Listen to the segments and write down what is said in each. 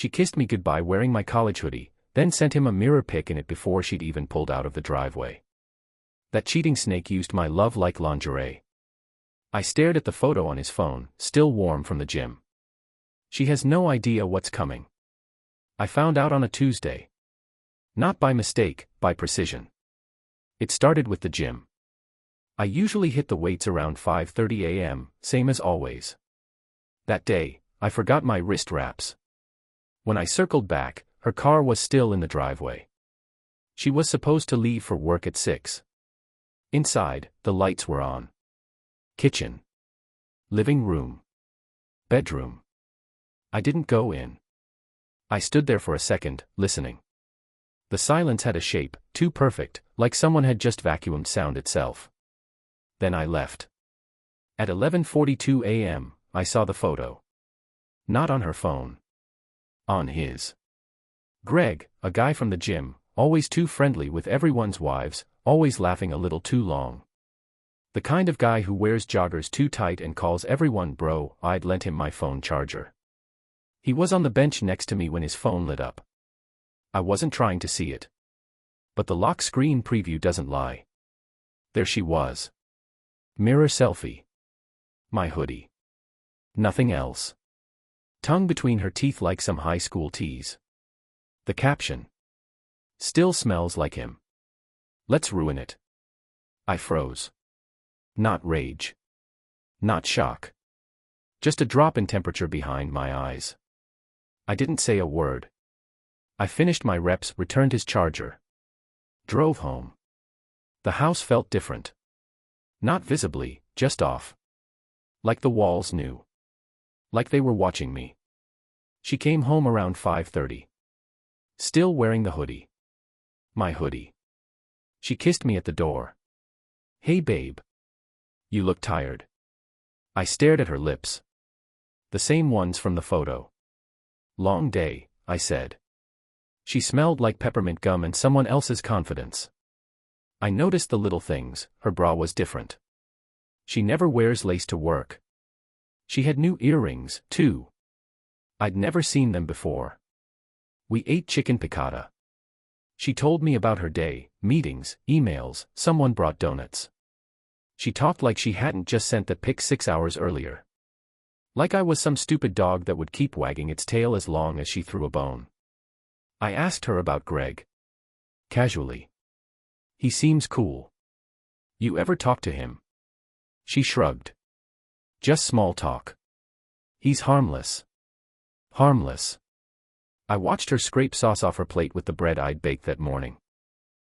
She kissed me goodbye wearing my college hoodie, then sent him a mirror pic in it before she'd even pulled out of the driveway. That cheating snake used my love like lingerie. I stared at the photo on his phone, still warm from the gym. She has no idea what's coming. I found out on a Tuesday. Not by mistake, by precision. It started with the gym. I usually hit the weights around 5:30 a.m., same as always. That day, I forgot my wrist wraps. When I circled back, her car was still in the driveway. She was supposed to leave for work at 6. Inside, the lights were on. Kitchen. Living room. Bedroom. I didn't go in. I stood there for a second, listening. The silence had a shape, too perfect, like someone had just vacuumed sound itself. Then I left. At 11:42 a.m., I saw the photo. Not on her phone. On his. Greg, a guy from the gym, always too friendly with everyone's wives, always laughing a little too long. The kind of guy who wears joggers too tight and calls everyone bro. I'd lent him my phone charger. He was on the bench next to me when his phone lit up. I wasn't trying to see it. But the lock screen preview doesn't lie. There she was. Mirror selfie. My hoodie. Nothing else. Tongue between her teeth like some high school tease. The caption. Still smells like him. Let's ruin it. I froze. Not rage. Not shock. Just a drop in temperature behind my eyes. I didn't say a word. I finished my reps, returned his charger. Drove home. The house felt different. Not visibly, just off. Like the walls knew. Like they were watching me. She came home around 5:30. Still wearing the hoodie. My hoodie. She kissed me at the door. Hey babe. You look tired. I stared at her lips. The same ones from the photo. Long day, I said. She smelled like peppermint gum and someone else's confidence. I noticed the little things. Her bra was different. She never wears lace to work. She had new earrings, too. I'd never seen them before. We ate chicken piccata. She told me about her day, meetings, emails, someone brought donuts. She talked like she hadn't just sent the pic 6 hours earlier. Like I was some stupid dog that would keep wagging its tail as long as she threw a bone. I asked her about Greg. Casually. He seems cool. You ever talk to him? She shrugged. Just small talk. He's harmless. Harmless. I watched her scrape sauce off her plate with the bread I'd baked that morning.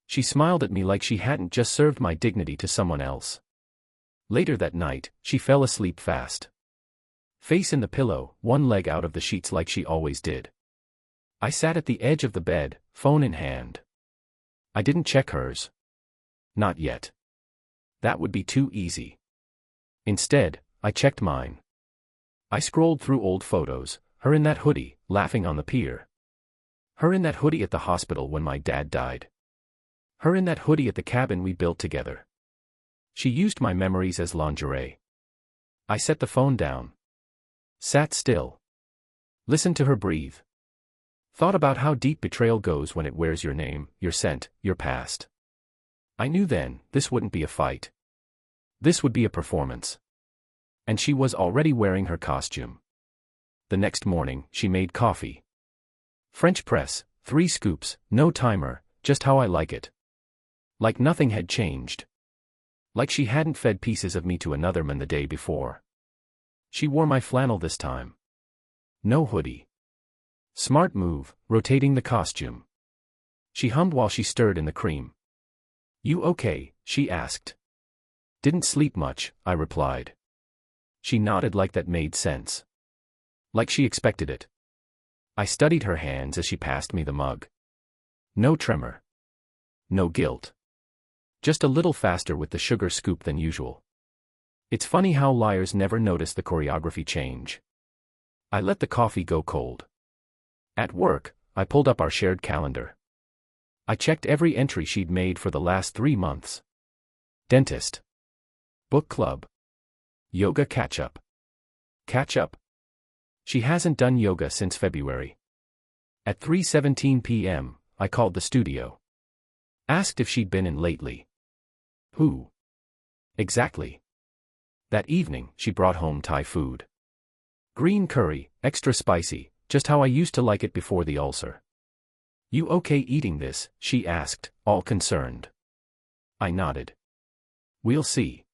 She smiled at me like she hadn't just served my dignity to someone else. Later that night, she fell asleep fast. Face in the pillow, one leg out of the sheets like she always did. I sat at the edge of the bed, phone in hand. I didn't check hers. Not yet. That would be too easy. Instead, I checked mine. I scrolled through old photos, her in that hoodie, laughing on the pier. Her in that hoodie at the hospital when my dad died. Her in that hoodie at the cabin we built together. She used my memories as lingerie. I set the phone down. Sat still. Listened to her breathe. Thought about how deep betrayal goes when it wears your name, your scent, your past. I knew then, this wouldn't be a fight. This would be a performance. And she was already wearing her costume. The next morning, she made coffee. French press, 3 scoops, no timer, just how I like it. Like nothing had changed. Like she hadn't fed pieces of me to another man the day before. She wore my flannel this time. No hoodie. Smart move, rotating the costume. She hummed while she stirred in the cream. You okay? She asked. Didn't sleep much, I replied. She nodded like that made sense. Like she expected it. I studied her hands as she passed me the mug. No tremor. No guilt. Just a little faster with the sugar scoop than usual. It's funny how liars never notice the choreography change. I let the coffee go cold. At work, I pulled up our shared calendar. I checked every entry she'd made for the last 3 months. Dentist. Book club. Yoga catch-up. Catch-up? She hasn't done yoga since February. At 3:17 p.m., I called the studio. Asked if she'd been in lately. Who? Exactly. That evening, she brought home Thai food. Green curry, extra spicy, just how I used to like it before the ulcer. You okay eating this? She asked, all concerned. I nodded. We'll see.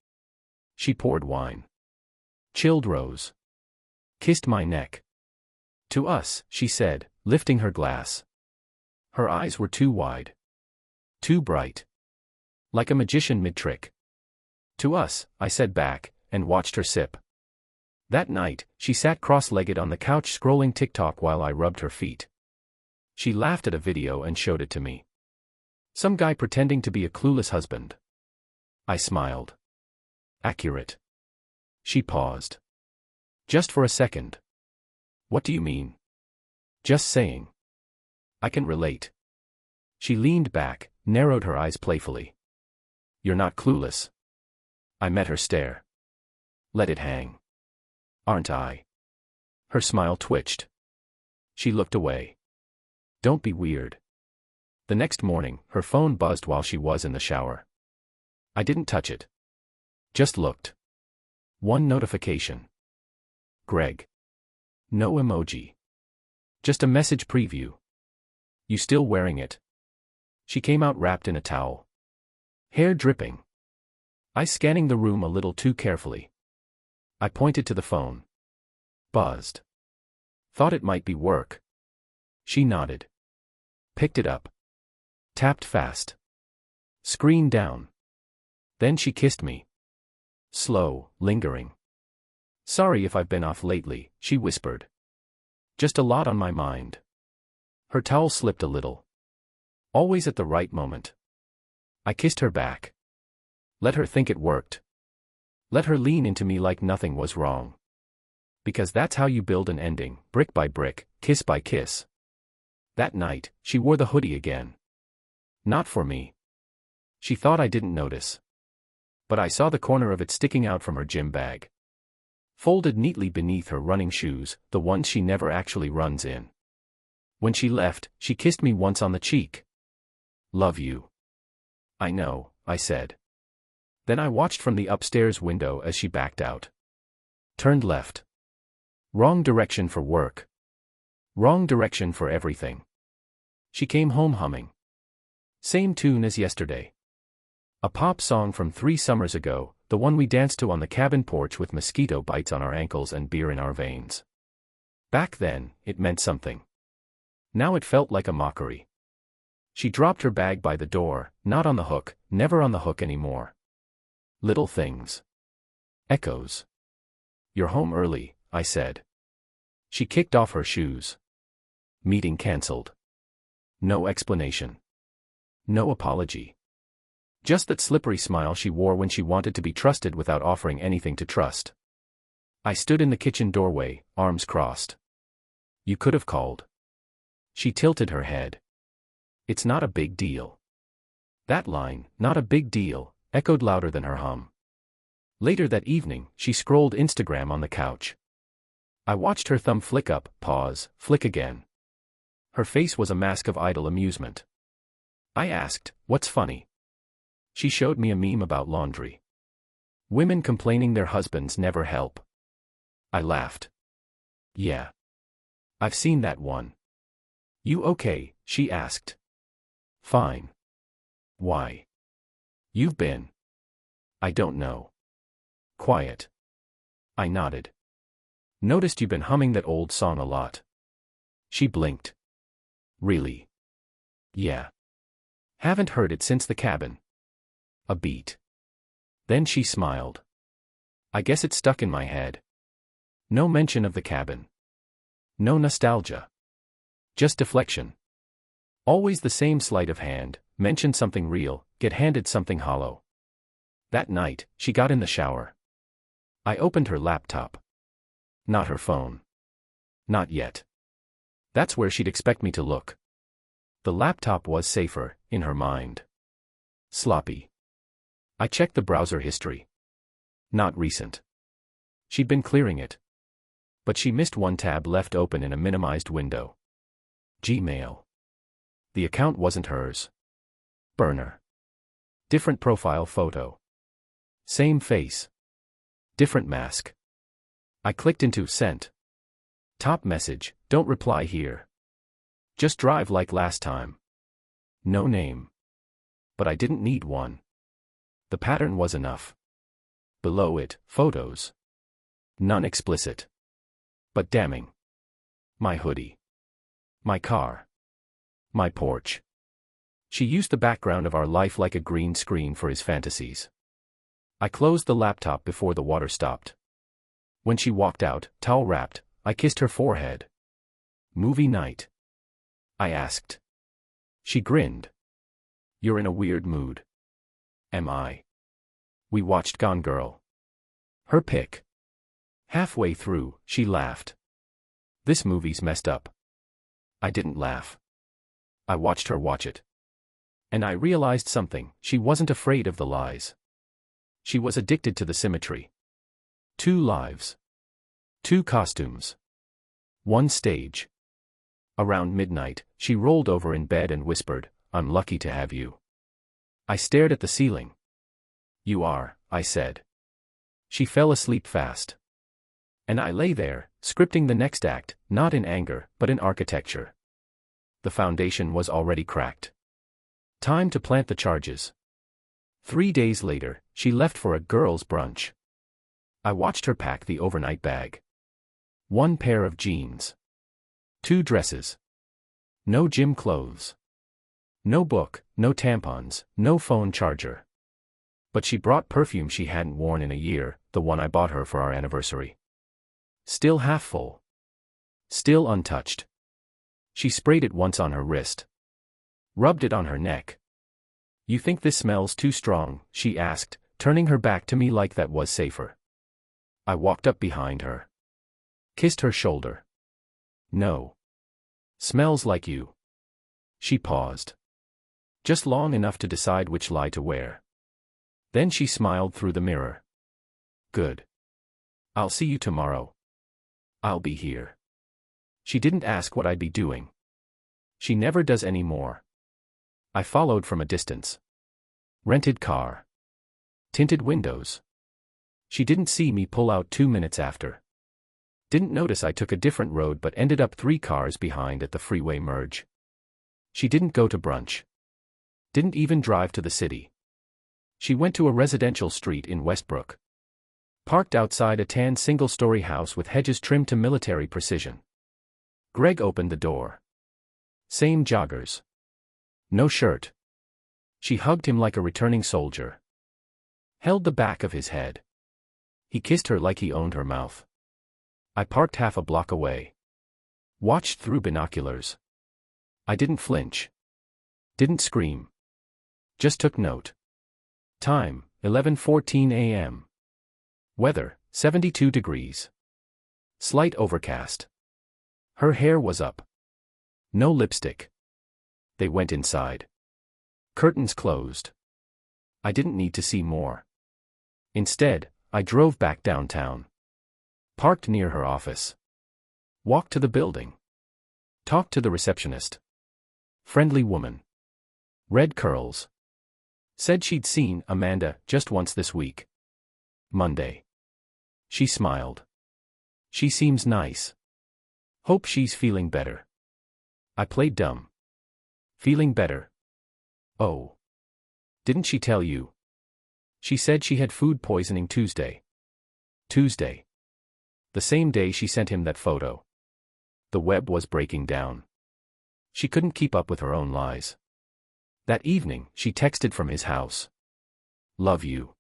She poured wine. Chilled rose. Kissed my neck. To us, she said, lifting her glass. Her eyes were too wide. Too bright. Like a magician mid-trick. To us, I said back, and watched her sip. That night, she sat cross-legged on the couch scrolling TikTok while I rubbed her feet. She laughed at a video and showed it to me. Some guy pretending to be a clueless husband. I smiled. Accurate. She paused. Just for a second. What do you mean? Just saying. I can relate. She leaned back, narrowed her eyes playfully. You're not clueless. I met her stare. Let it hang. Aren't I? Her smile twitched. She looked away. Don't be weird. The next morning, her phone buzzed while she was in the shower. I didn't touch it. Just looked. One notification. Greg. No emoji. Just a message preview. You still wearing it? She came out wrapped in a towel. Hair dripping. I scanning the room a little too carefully. I pointed to the phone. Buzzed. Thought it might be work. She nodded. Picked it up. Tapped fast. Screen down. Then she kissed me. Slow, lingering. Sorry if I've been off lately, she whispered. Just a lot on my mind. Her towel slipped a little. Always at the right moment. I kissed her back. Let her think it worked. Let her lean into me like nothing was wrong. Because that's how you build an ending, brick by brick, kiss by kiss. That night, she wore the hoodie again. Not for me. She thought I didn't notice. But I saw the corner of it sticking out from her gym bag. Folded neatly beneath her running shoes, the ones she never actually runs in. When she left, she kissed me once on the cheek. Love you. I know, I said. Then I watched from the upstairs window as she backed out. Turned left. Wrong direction for work. Wrong direction for everything. She came home humming. Same tune as yesterday. A pop song from 3 summers ago, the one we danced to on the cabin porch with mosquito bites on our ankles and beer in our veins. Back then, it meant something. Now it felt like a mockery. She dropped her bag by the door, not on the hook, never on the hook anymore. Little things. Echoes. You're home early, I said. She kicked off her shoes. Meeting cancelled. No explanation. No apology. Just that slippery smile she wore when she wanted to be trusted without offering anything to trust. I stood in the kitchen doorway, arms crossed. You could have called. She tilted her head. It's not a big deal. That line, not a big deal, echoed louder than her hum. Later that evening, she scrolled Instagram on the couch. I watched her thumb flick up, pause, flick again. Her face was a mask of idle amusement. I asked, what's funny? She showed me a meme about laundry. Women complaining their husbands never help. I laughed. Yeah. I've seen that one. You okay? She asked. Fine. Why? You've been. I don't know. Quiet. I nodded. Noticed you've been humming that old song a lot. She blinked. Really? Yeah. Haven't heard it since the cabin. A beat. Then she smiled. I guess it stuck in my head. No mention of the cabin. No nostalgia. Just deflection. Always the same sleight of hand, mention something real, get handed something hollow. That night, she got in the shower. I opened her laptop. Not her phone. Not yet. That's where she'd expect me to look. The laptop was safer, in her mind. Sloppy. I checked the browser history. Not recent. She'd been clearing it. But she missed one tab left open in a minimized window. Gmail. The account wasn't hers. Burner. Different profile photo. Same face. Different mask. I clicked into Sent. Top message, don't reply here. Just drive like last time. No name. But I didn't need one. The pattern was enough. Below it, photos. None explicit. But damning. My hoodie. My car. My porch. She used the background of our life like a green screen for his fantasies. I closed the laptop before the water stopped. When she walked out, towel wrapped, I kissed her forehead. Movie night? I asked. She grinned. You're in a weird mood. Am I? We watched Gone Girl. Her pick. Halfway through, she laughed. This movie's messed up. I didn't laugh. I watched her watch it. And I realized something, she wasn't afraid of the lies. She was addicted to the symmetry. 2 lives. 2 costumes. 1 stage. Around midnight, she rolled over in bed and whispered, "I'm lucky to have you." I stared at the ceiling. "You are," I said. She fell asleep fast. And I lay there, scripting the next act, not in anger, but in architecture. The foundation was already cracked. Time to plant the charges. 3 days later, she left for a girls' brunch. I watched her pack the overnight bag. 1 pair of jeans. 2 dresses. No gym clothes. No book, no tampons, no phone charger. But she brought perfume she hadn't worn in a year, the one I bought her for our anniversary. Still half full. Still untouched. She sprayed it once on her wrist. Rubbed it on her neck. "You think this smells too strong?" she asked, turning her back to me like that was safer. I walked up behind her. Kissed her shoulder. "No. Smells like you." She paused. Just long enough to decide which lie to wear. Then she smiled through the mirror. "Good. I'll see you tomorrow. I'll be here." She didn't ask what I'd be doing. She never does anymore. I followed from a distance. Rented car. Tinted windows. She didn't see me pull out 2 minutes after. Didn't notice I took a different road but ended up 3 cars behind at the freeway merge. She didn't go to brunch. Didn't even drive to the city. She went to a residential street in Westbrook. Parked outside a tan single-story house with hedges trimmed to military precision. Greg opened the door. Same joggers. No shirt. She hugged him like a returning soldier. Held the back of his head. He kissed her like he owned her mouth. I parked half a block away. Watched through binoculars. I didn't flinch. Didn't scream. Just took note. Time, 11:14 a.m. Weather, 72 degrees. Slight overcast. Her hair was up. No lipstick. They went inside. Curtains closed. I didn't need to see more. Instead, I drove back downtown. Parked near her office. Walked to the building. Talked to the receptionist. Friendly woman. Red curls. Said she'd seen Amanda just once this week. Monday. She smiled. She seems nice. Hope she's feeling better. I played dumb. Feeling better. Oh. Didn't she tell you? She said she had food poisoning Tuesday. Tuesday. The same day she sent him that photo. The web was breaking down. She couldn't keep up with her own lies. That evening, she texted from his house. Love you.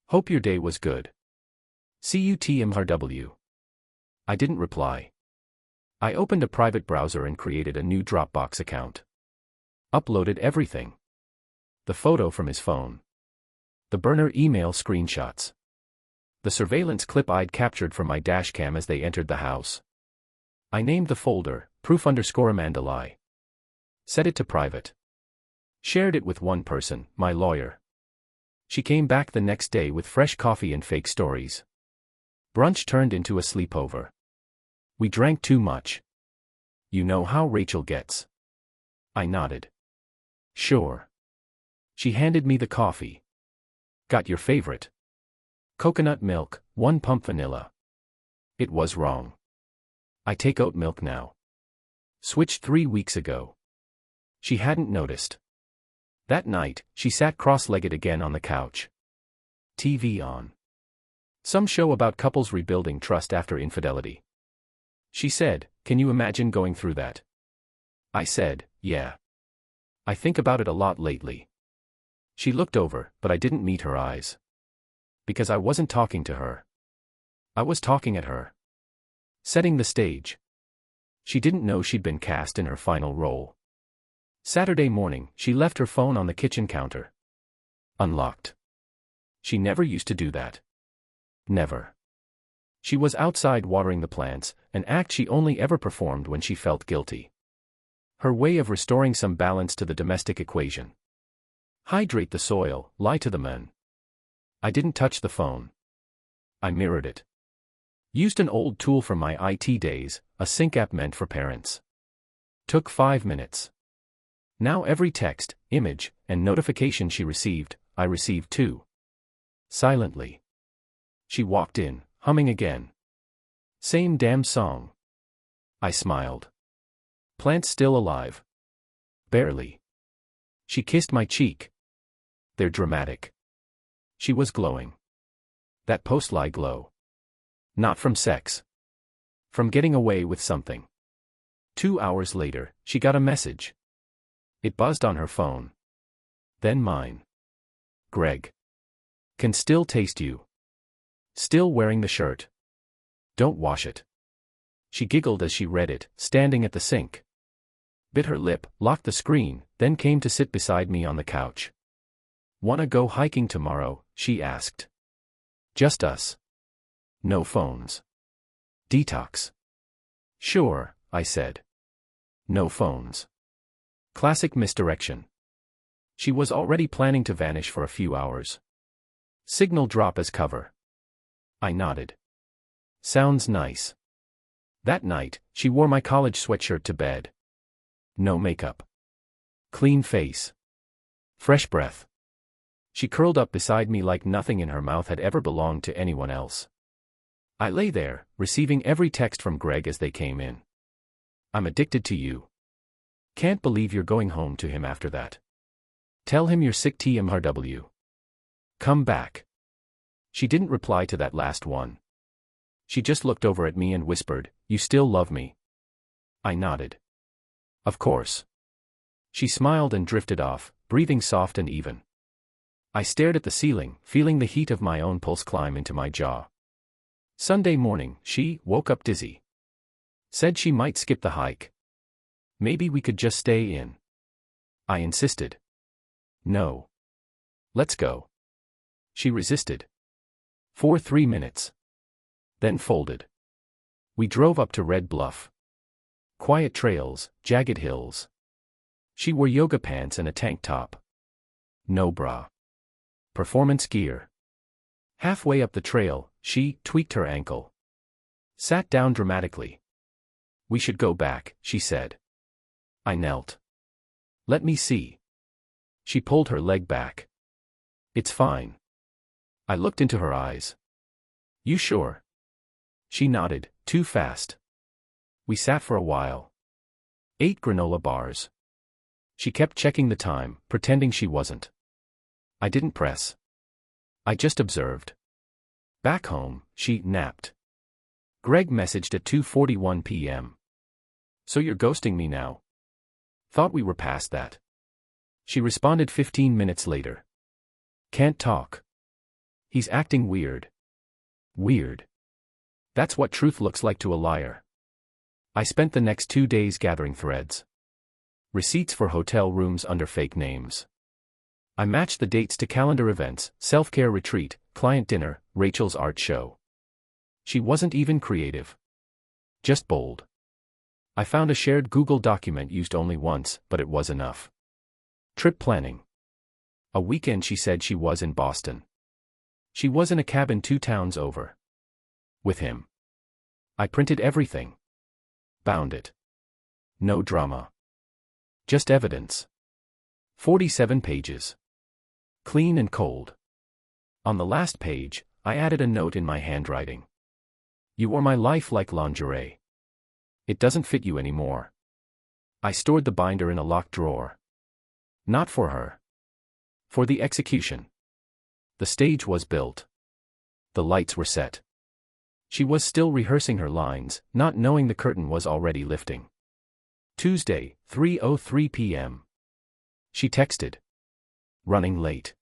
Hope your day was good. CUTMRW. I didn't reply. I opened a private browser and created a new Dropbox account. Uploaded everything. The photo from his phone. The burner email screenshots. The surveillance clip I'd captured from my dashcam as they entered the house. I named the folder, proof_Amandalai. Set it to private. Shared it with one person, my lawyer. She came back the next day with fresh coffee and fake stories. Brunch turned into a sleepover. We drank too much. You know how Rachel gets. I nodded. Sure. She handed me the coffee. Got your favorite? Coconut milk, 1 pump vanilla. It was wrong. I take oat milk now. Switched 3 weeks ago. She hadn't noticed. That night, she sat cross-legged again on the couch. TV on. Some show about couples rebuilding trust after infidelity. She said, "Can you imagine going through that?" I said, "Yeah. I think about it a lot lately." She looked over, but I didn't meet her eyes. Because I wasn't talking to her. I was talking at her. Setting the stage. She didn't know she'd been cast in her final role. Saturday morning, she left her phone on the kitchen counter. Unlocked. She never used to do that. Never. She was outside watering the plants, an act she only ever performed when she felt guilty. Her way of restoring some balance to the domestic equation. Hydrate the soil, lie to the men. I didn't touch the phone. I mirrored it. Used an old tool from my IT days, a sync app meant for parents. Took 5 minutes. Now every text, image, and notification she received, I received too. Silently. She walked in, humming again. Same damn song. I smiled. Plants still alive. Barely. She kissed my cheek. They're dramatic. She was glowing. That post-lie glow. Not from sex. From getting away with something. 2 hours later, she got a message. It buzzed on her phone. Then mine. Greg. Can still taste you. Still wearing the shirt. Don't wash it. She giggled as she read it, standing at the sink. Bit her lip, locked the screen, then came to sit beside me on the couch. "Wanna go hiking tomorrow?" she asked. "Just us. No phones. Detox." "Sure," I said. No phones. Classic misdirection. She was already planning to vanish for a few hours. Signal drop as cover. I nodded. Sounds nice. That night, she wore my college sweatshirt to bed. No makeup. Clean face. Fresh breath. She curled up beside me like nothing in her mouth had ever belonged to anyone else. I lay there, receiving every text from Greg as they came in. "I'm addicted to you. Can't believe you're going home to him after that. Tell him you're sick TMRW. Come back." She didn't reply to that last one. She just looked over at me and whispered, "You still love me?" I nodded. "Of course." She smiled and drifted off, breathing soft and even. I stared at the ceiling, feeling the heat of my own pulse climb into my jaw. Sunday morning, she woke up dizzy. Said she might skip the hike. Maybe we could just stay in. I insisted. No. Let's go. She resisted. For 3 minutes. Then folded. We drove up to Red Bluff. Quiet trails, jagged hills. She wore yoga pants and a tank top. No bra. Performance gear. Halfway up the trail, she tweaked her ankle. Sat down dramatically. "We should go back," she said. I knelt. "Let me see." She pulled her leg back. "It's fine." I looked into her eyes. "You sure?" She nodded, too fast. We sat for a while. Ate granola bars. She kept checking the time, pretending she wasn't. I didn't press. I just observed. Back home, she napped. Greg messaged at 2:41 p.m. "So you're ghosting me now?" Thought we were past that. She responded 15 minutes later. "Can't talk. He's acting weird." Weird. That's what truth looks like to a liar. I spent the next 2 days gathering threads. Receipts for hotel rooms under fake names. I matched the dates to calendar events, self-care retreat, client dinner, Rachel's art show. She wasn't even creative. Just bold. I found a shared Google document used only once, but it was enough. Trip planning. A weekend she said she was in Boston. She was in a cabin 2 towns over. With him. I printed everything. Bound it. No drama. Just evidence. 47 pages. Clean and cold. On the last page, I added a note in my handwriting. You wore my life like lingerie. It doesn't fit you anymore. I stored the binder in a locked drawer. Not for her. For the execution. The stage was built. The lights were set. She was still rehearsing her lines, not knowing the curtain was already lifting. Tuesday, 3:03 p.m. She texted. Running late.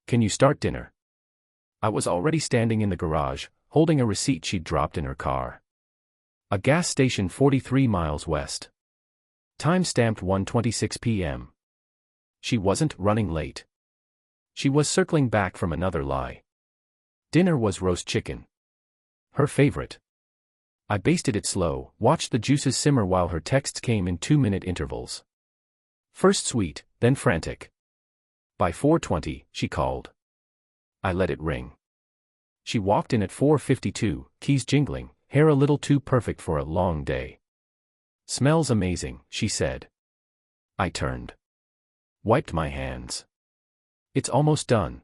Can you start dinner? I was already standing in the garage, holding a receipt she'd dropped in her car. A gas station 43 miles west. Time stamped 1:26 p.m. She wasn't running late. She was circling back from another lie. Dinner was roast chicken. Her favorite. I basted it slow, watched the juices simmer while her texts came in 2-minute intervals. First sweet, then frantic. By 4:20, she called. I let it ring. She walked in at 4:52, keys jingling, hair a little too perfect for a long day. Smells amazing, she said. I turned. Wiped my hands. It's almost done.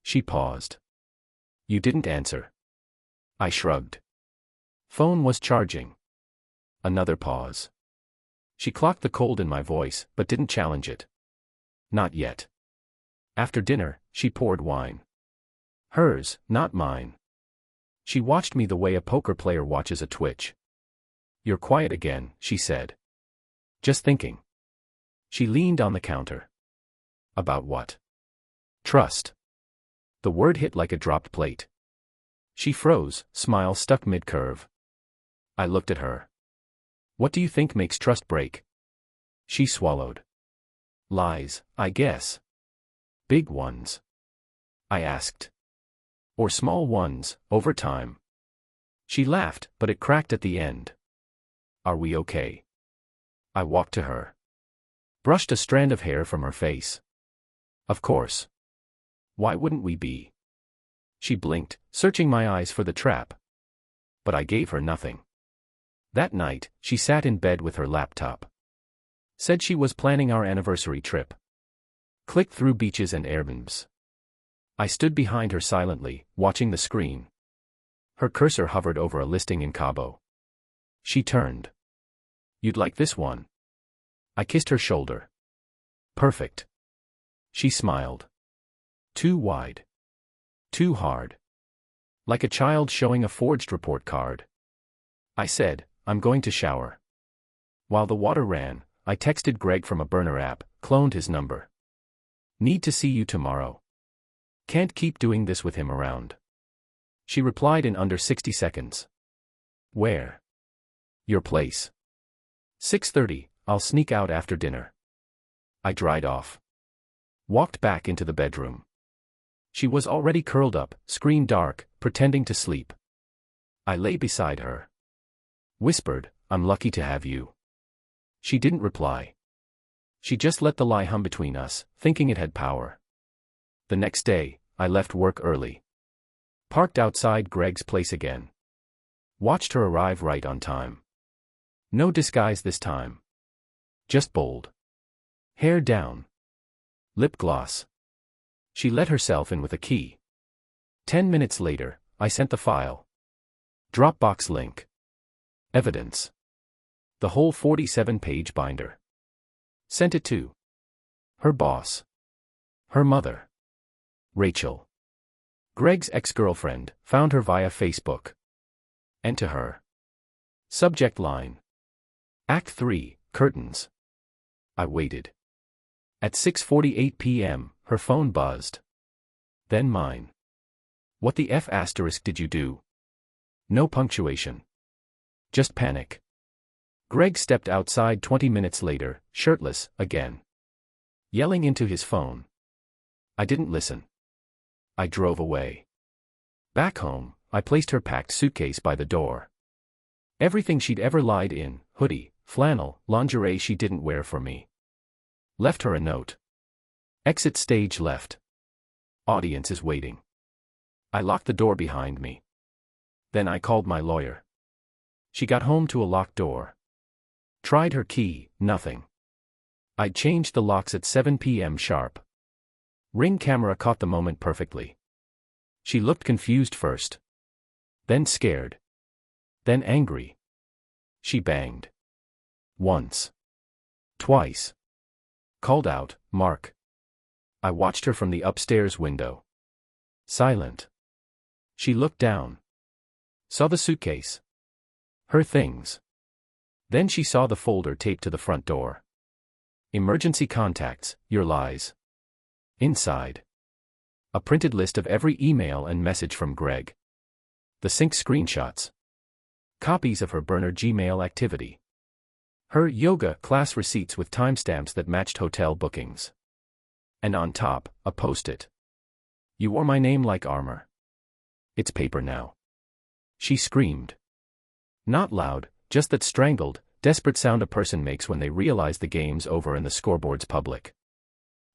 She paused. You didn't answer. I shrugged. Phone was charging. Another pause. She clocked the cold in my voice, but didn't challenge it. Not yet. After dinner, she poured wine. Hers, not mine. She watched me the way a poker player watches a twitch. You're quiet again, she said. Just thinking. She leaned on the counter. About what? Trust. The word hit like a dropped plate. She froze, smile stuck mid-curve. I looked at her. What do you think makes trust break? She swallowed. Lies, I guess. Big ones. I asked. Or small ones, over time. She laughed, but it cracked at the end. Are we okay? I walked to her. Brushed a strand of hair from her face. Of course. Why wouldn't we be? She blinked, searching my eyes for the trap. But I gave her nothing. That night, she sat in bed with her laptop. Said she was planning our anniversary trip. Clicked through beaches and Airbnbs. I stood behind her silently, watching the screen. Her cursor hovered over a listing in Cabo. She turned. You'd like this one? I kissed her shoulder. Perfect. She smiled. Too wide. Too hard. Like a child showing a forged report card. I said, I'm going to shower. While the water ran, I texted Greg from a burner app, cloned his number. Need to see you tomorrow. Can't keep doing this with him around. She replied in under 60 seconds. Where? Your place. 6:30, I'll sneak out after dinner. I dried off. Walked back into the bedroom. She was already curled up, screen dark, pretending to sleep. I lay beside her. Whispered, I'm lucky to have you. She didn't reply. She just let the lie hum between us, thinking it had power. The next day, I left work early. Parked outside Greg's place again. Watched her arrive right on time. No disguise this time. Just bold. Hair down. Lip gloss. She let herself in with a key. 10 minutes later, I sent the file. Dropbox link. Evidence. The whole 47-page binder. Sent it to her boss. Her mother. Rachel. Greg's ex-girlfriend, found her via Facebook. And to her. Subject line. Act 3, Curtains. I waited. At 6:48 p.m., her phone buzzed. Then mine. What the F** did you do? No punctuation. Just panic. Greg stepped outside 20 minutes later, shirtless, again. Yelling into his phone. I didn't listen. I drove away. Back home, I placed her packed suitcase by the door. Everything she'd ever lied in, hoodie, flannel, lingerie she didn't wear for me. Left her a note. Exit stage left. Audience is waiting. I locked the door behind me. Then I called my lawyer. She got home to a locked door. Tried her key, nothing. I'd changed the locks at 7 p.m. sharp. Ring camera caught the moment perfectly. She looked confused first. Then scared. Then angry. She banged. Once. Twice. Called out, "Mark." I watched her from the upstairs window. Silent. She looked down. Saw the suitcase. Her things. Then she saw the folder taped to the front door. Emergency contacts, your lies. Inside. A printed list of every email and message from Greg. The sync screenshots. Copies of her burner Gmail activity. Her yoga class receipts with timestamps that matched hotel bookings. And on top, a post-it. You wore my name like armor. It's paper now. She screamed. Not loud, just that strangled, desperate sound a person makes when they realize the game's over and the scoreboard's public.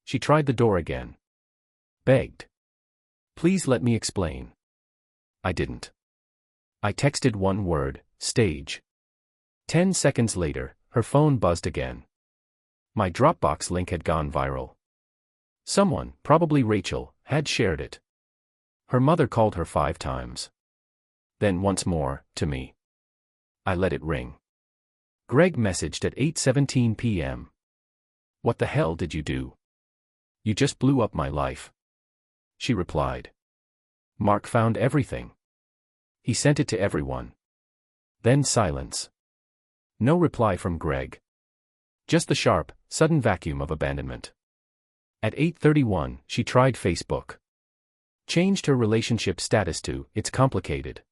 She tried the door again. Begged. Please let me explain. I didn't. I texted one word, stage. 10 seconds later, her phone buzzed again. My Dropbox link had gone viral. Someone, probably Rachel, had shared it. Her mother called her 5 times. Then once more, to me. I let it ring. Greg messaged at 8:17 p.m. What the hell did you do? You just blew up my life. She replied. Mark found everything. He sent it to everyone. Then silence. No reply from Greg. Just the sharp, sudden vacuum of abandonment. At 8:31, she tried Facebook. Changed her relationship status to, "It's complicated."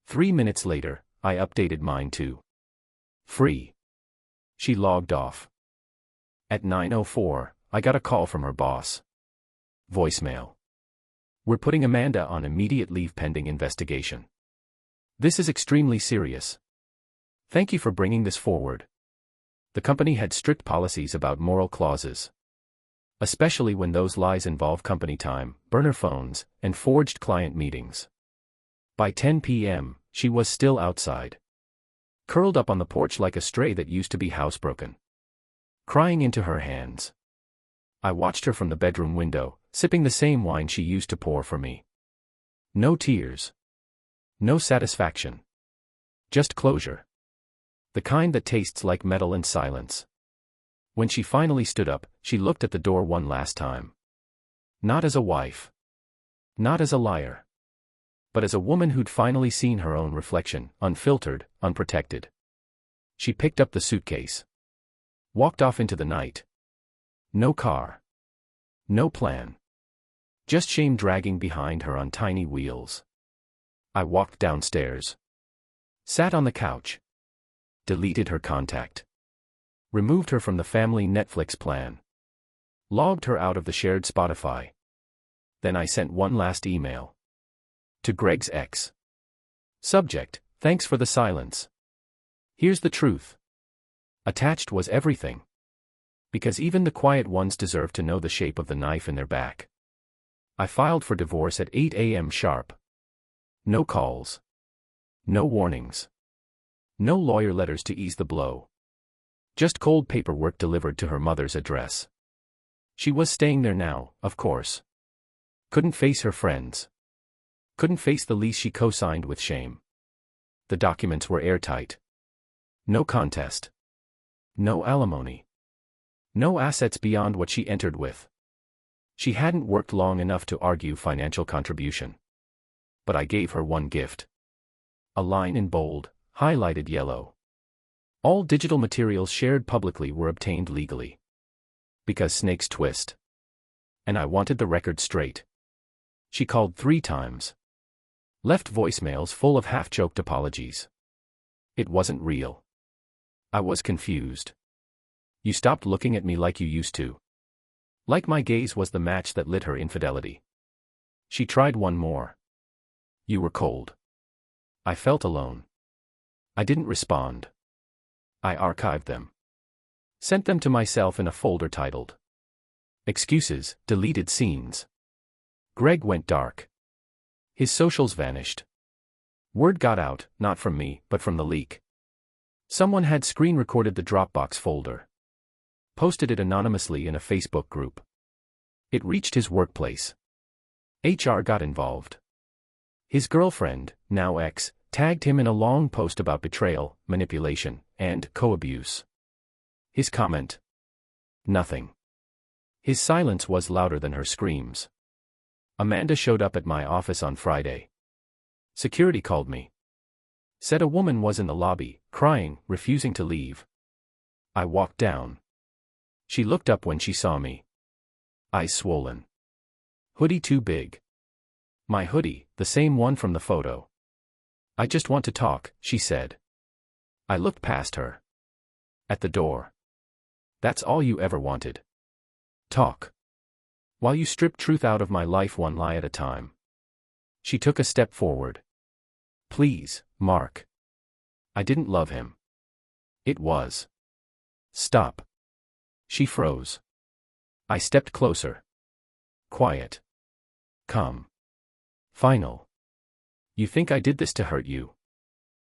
3 minutes later, I updated mine to free. She logged off. At 9:04, I got a call from her boss. Voicemail. We're putting Amanda on immediate leave pending investigation. This is extremely serious. Thank you for bringing this forward. The company had strict policies about moral clauses. Especially when those lies involve company time, burner phones, and forged client meetings. By 10 p.m., she was still outside. Curled up on the porch like a stray that used to be housebroken. Crying into her hands. I watched her from the bedroom window, sipping the same wine she used to pour for me. No tears. No satisfaction. Just closure. The kind that tastes like metal and silence. When she finally stood up, she looked at the door one last time. Not as a wife. Not as a liar. But as a woman who'd finally seen her own reflection, unfiltered, unprotected. She picked up the suitcase. Walked off into the night. No car. No plan. Just shame dragging behind her on tiny wheels. I walked downstairs. Sat on the couch. Deleted her contact. Removed her from the family Netflix plan. Logged her out of the shared Spotify. Then I sent one last email. To Greg's ex. Subject, thanks for the silence. Here's the truth. Attached was everything. Because even the quiet ones deserve to know the shape of the knife in their back. I filed for divorce at 8 a.m. sharp. No calls. No warnings. No lawyer letters to ease the blow. Just cold paperwork delivered to her mother's address. She was staying there now, of course. Couldn't face her friends. Couldn't face the lease she co-signed with shame. The documents were airtight. No contest. No alimony. No assets beyond what she entered with. She hadn't worked long enough to argue financial contribution. But I gave her one gift. A line in bold, highlighted yellow. All digital materials shared publicly were obtained legally. Because snakes twist. And I wanted the record straight. She called 3 times. Left voicemails full of half-choked apologies. It wasn't real. I was confused. You stopped looking at me like you used to. Like my gaze was the match that lit her infidelity. She tried one more. You were cold. I felt alone. I didn't respond. I archived them. Sent them to myself in a folder titled Excuses, Deleted Scenes. Greg went dark. His socials vanished. Word got out, not from me, but from the leak. Someone had screen recorded the Dropbox folder. Posted it anonymously in a Facebook group. It reached his workplace. HR got involved. His girlfriend, now ex, tagged him in a long post about betrayal, manipulation, and co-abuse. His comment? Nothing. His silence was louder than her screams. Amanda showed up at my office on Friday. Security called me. Said a woman was in the lobby, crying, refusing to leave. I walked down. She looked up when she saw me. Eyes swollen. Hoodie too big. My hoodie, the same one from the photo. I just want to talk, she said. I looked past her. At the door. That's all you ever wanted. Talk. While you strip truth out of my life one lie at a time. She took a step forward. Please, Mark. I didn't love him. It was. Stop. She froze. I stepped closer. Quiet. Calm. Final. You think I did this to hurt you?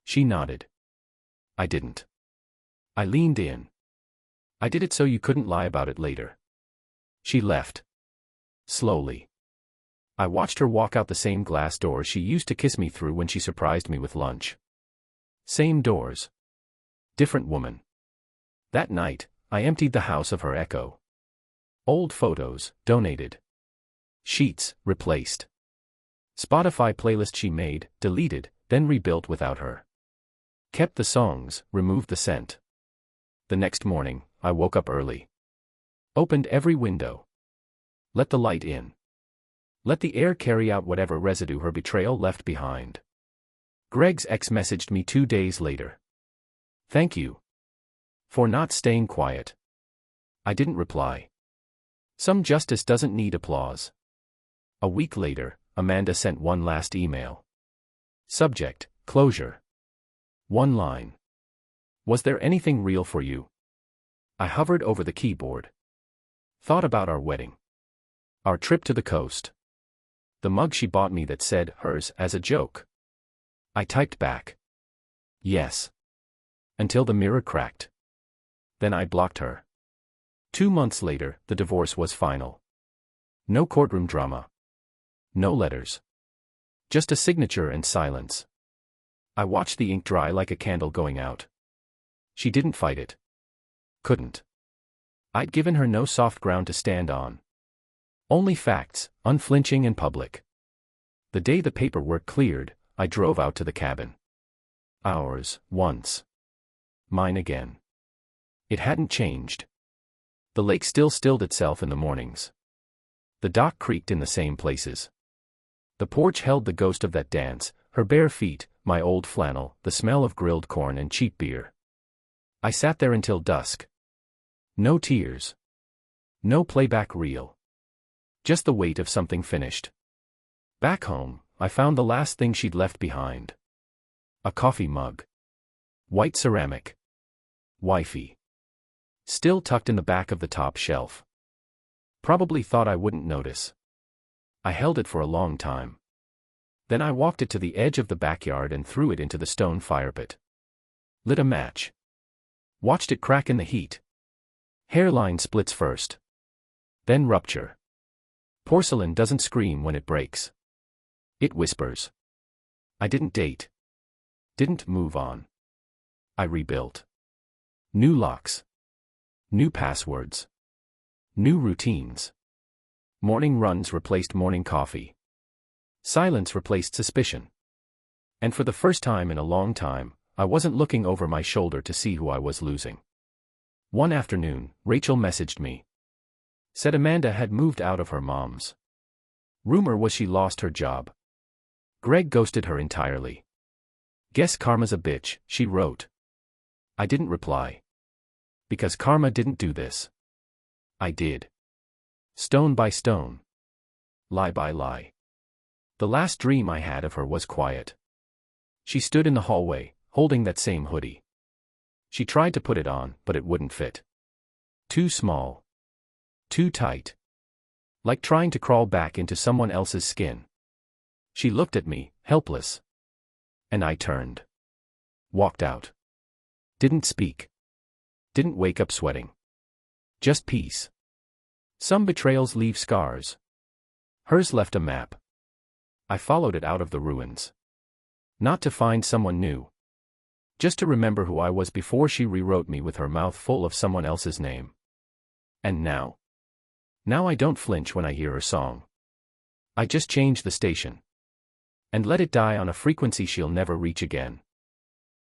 She nodded. I didn't. I leaned in. I did it so you couldn't lie about it later. She left. Slowly. I watched her walk out the same glass doors she used to kiss me through when she surprised me with lunch. Same doors. Different woman. That night, I emptied the house of her echo. Old photos, donated. Sheets, replaced. Spotify playlist she made, deleted, then rebuilt without her. Kept the songs, removed the scent. The next morning, I woke up early. Opened every window. Let the light in. Let the air carry out whatever residue her betrayal left behind. Greg's ex messaged me 2 days later. Thank you. For not staying quiet. I didn't reply. Some justice doesn't need applause. A week later, Amanda sent one last email. Subject, closure. One line. Was there anything real for you? I hovered over the keyboard. Thought about our wedding. Our trip to the coast. The mug she bought me that said hers as a joke. I typed back. Yes. Until the mirror cracked. Then I blocked her. 2 months later, the divorce was final. No courtroom drama. No letters. Just a signature and silence. I watched the ink dry like a candle going out. She didn't fight it. Couldn't. I'd given her no soft ground to stand on. Only facts, unflinching and public. The day the paperwork cleared, I drove out to the cabin. Ours, once. Mine again. It hadn't changed. The lake still stilled itself in the mornings. The dock creaked in the same places. The porch held the ghost of that dance, her bare feet, my old flannel, the smell of grilled corn and cheap beer. I sat there until dusk. No tears. No playback reel. Just the weight of something finished. Back home, I found the last thing she'd left behind. A coffee mug. White ceramic. Wifey. Still tucked in the back of the top shelf. Probably thought I wouldn't notice. I held it for a long time. Then I walked it to the edge of the backyard and threw it into the stone fire pit. Lit a match. Watched it crack in the heat. Hairline splits first. Then rupture. Porcelain doesn't scream when it breaks. It whispers. I didn't date. Didn't move on. I rebuilt. New locks. New passwords. New routines. Morning runs replaced morning coffee. Silence replaced suspicion. And for the first time in a long time, I wasn't looking over my shoulder to see who I was losing. One afternoon, Rachel messaged me. Said Amanda had moved out of her mom's. Rumor was she lost her job. Greg ghosted her entirely. Guess karma's a bitch, she wrote. I didn't reply. Because karma didn't do this. I did. Stone by stone. Lie by lie. The last dream I had of her was quiet. She stood in the hallway, holding that same hoodie. She tried to put it on, but it wouldn't fit. Too small. Too tight. Like trying to crawl back into someone else's skin. She looked at me, helpless. And I turned. Walked out. Didn't speak. Didn't wake up sweating. Just peace. Some betrayals leave scars. Hers left a map. I followed it out of the ruins. Not to find someone new. Just to remember who I was before she rewrote me with her mouth full of someone else's name. And now? Now I don't flinch when I hear her song. I just change the station. And let it die on a frequency she'll never reach again.